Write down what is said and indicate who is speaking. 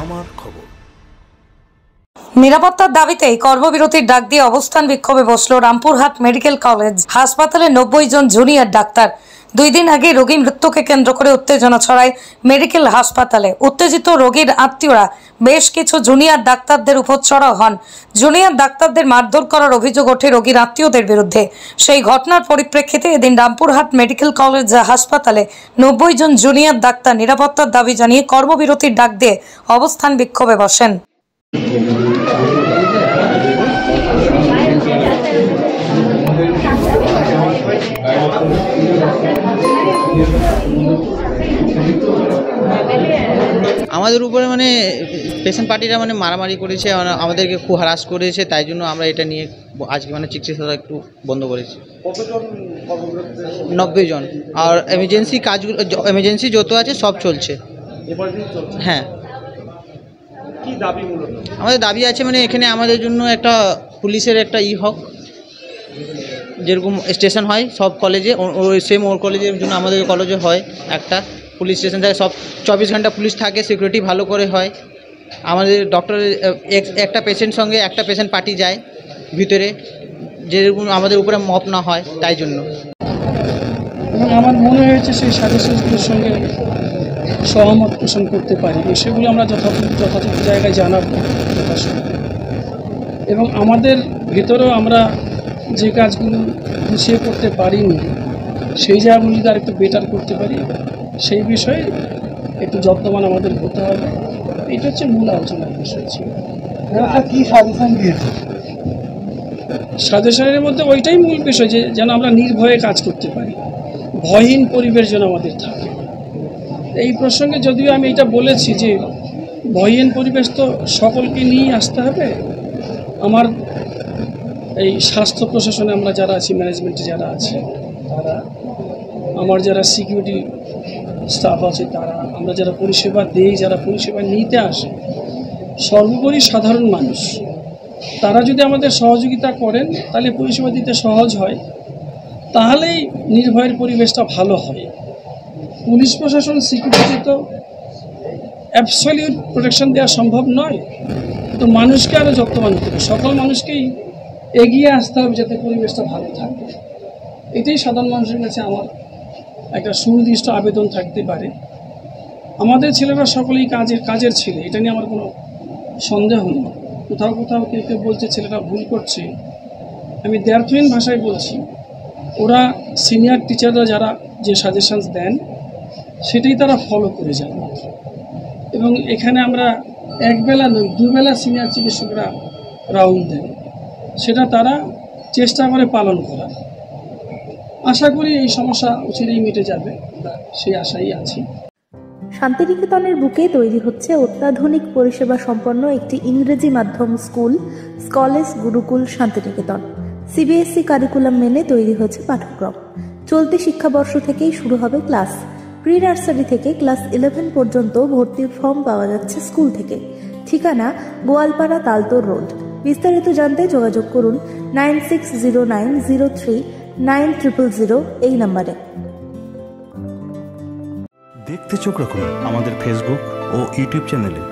Speaker 1: আমার খবর।
Speaker 2: নিরাপত্তার দাবিতে কর্মবিরতির ডাক দিয়ে অবস্থান বিক্ষোভে বসল রামপুরহাট মেডিকেল কলেজ হাসপাতালে 90 জন জুনিয়র ডাক্তার। 2 দিন আগে রোগী মৃত্যুকে কেন্দ্র করে উত্তেজনা ছড়ায় মেডিকেল হাসপাতালে। উত্তেজিত রোগীর আত্মীয়রা বেশ কিছু জুনিয়র ডাক্তারদের উপর চড়াও হন। জুনিয়র ডাক্তারদের মারধর করার অভিযোগ ওঠে রোগীর আত্মীয়দের বিরুদ্ধে। সেই ঘটনার পরিপ্রেক্ষিতে এদিন রামপুরহাট মেডিকেল কলেজ হাসপাতালে 90 জন জুনিয়র ডাক্তার নিরাপত্তার দাবি জানিয়ে কর্মবিরতির ডাক দিয়ে অবস্থান বিক্ষোভে বসেন।
Speaker 3: আমাদের উপরে পেশেন্ট পার্টিরা মারামারি করেছে, আমাদেরকে খুব হারাস করেছে, তাই জন্য আমরা এটা নিয়ে আজকে চিকিৎসা একটু বন্ধ করেছি। 90 জন। আর এমার্জেন্সি কাজগুলো, এমার্জেন্সি যত আছে সব চলছে। হ্যাঁ, আমাদের দাবি আছে এখানে আমাদের জন্য একটা পুলিশের একটা হোক, যেরকম স্টেশন হয় সব কলেজে, সেম ওর কলেজের জন্য আমাদের কলেজে হয় একটা পুলিশ স্টেশন থাকে, সব 24 ঘন্টা পুলিশ থাকে, সিকিউরিটি ভালো করে হয়। আমাদের ডক্টরের একটা পেশেন্ট সঙ্গে একটা পেশেন্ট পার্টি যায় ভিতরে, যেরকম আমাদের উপরে মপ না হয়, তাই জন্য।
Speaker 4: এবং আমার মনে হয়েছে সেই সাজেশনগুলোর সঙ্গে সহমত পোষণ করতে পারি, সেগুলো আমরা যথাযথ জায়গায় জানাবো এবং আমাদের ভিতরেও আমরা যে কাজগুলো গুছিয়ে করতে পারিনি সেই জায়গাগুলো যদি আর একটু বেটার করতে পারি, সেই বিষয়ে একটু যত্নবান আমাদের হতে হবে। এটা হচ্ছে মূল আলোচনার বিষয় ছিল।
Speaker 5: কি সাজেশন দিয়েছে?
Speaker 4: সাজেশনের মধ্যে ওইটাই মূল বিষয়, যে যেন আমরা নির্ভয়ে কাজ করতে পারি, ভয়হীন পরিবেশ যেন আমাদের থাকে। এই প্রসঙ্গে যদিও আমি এটা বলেছি যে ভয়হীন পরিবেশ তো সকলকে নিয়েই আসতে হবে। আমার এই স্বাস্থ্য প্রশাসনে আমরা যারা আছি, ম্যানেজমেন্টে যারা আছে তারা, আমার যারা সিকিউরিটি স্টাফ আছে তারা, আমরা যারা পরিষেবা দেই, যারা পরিষেবা নিতে আসে, সর্বোপরি সাধারণ মানুষ, তারা যদি আমাদের সহযোগিতা করেন তাহলে পরিষেবা দিতে সহজ হয়, তাহলেই নির্ভয়ের পরিবেশটা ভালো হয়। পুলিশ প্রশাসন সিকিউরিটি তো অ্যাবসলিউট প্রোটেকশন দেওয়া সম্ভব নয়, তো মানুষকে আরও যত্নবান হতে হবে, সকল মানুষকেই এগিয়ে আসতে হবে যাতে পরিবেশটা ভালো থাকে। এটাই সাধারণ মানুষের কাছে আমার একটা সুনির্দিষ্ট আবেদন থাকতে পারে। আমাদের ছেলেরা সকলেই কাজের ছেলে, এটা নিয়ে আমার কোনো সন্দেহ নেই। কোথাও কেউ বলছে ছেলেরা ভুল করছে, আমি দ্ব্যর্থহীন ভাষায় বলছি, ওরা সিনিয়র টিচাররা যারা যে সাজেশনস দেন সেটাই তারা ফলো করে যান। এবং এখানে আমরা একবেলা নয়, দুবেলা সিনিয়র চিকিৎসকরা রাউন্ড দেন, সেটা তারা চেষ্টা করে পালন করার। আশা করি এই সমস্যা অচিরেই মিটে যাবে, সেই আশাই আছি।
Speaker 6: শান্তিনিকেতনের বুকে তৈরি হচ্ছে অত্যাধুনিক পরিষেবা সম্পন্ন একটি ইংরেজি মাধ্যম school, college Gurukul Shantiniketan. CBSE curriculum মেনে তৈরি হয়েছে পাঠ্যক্রম। চলতি শিক্ষাবর্ষ থেকেই শুরু হবে ক্লাস। প্রি নার্সারি থেকে ক্লাস 11 পর্যন্ত ভর্তির ফর্ম পাওয়া যাচ্ছে স্কুল থেকে। ঠিকানা গোয়ালপাড়া তালতোর রোড। বিস্তারিত জানতে যোগাযোগ করুন 9609039000 এই নম্বরে।
Speaker 1: দেখতে চোখ রাখুন আমাদের ফেসবুক ও ইউটিউব চ্যানেলে।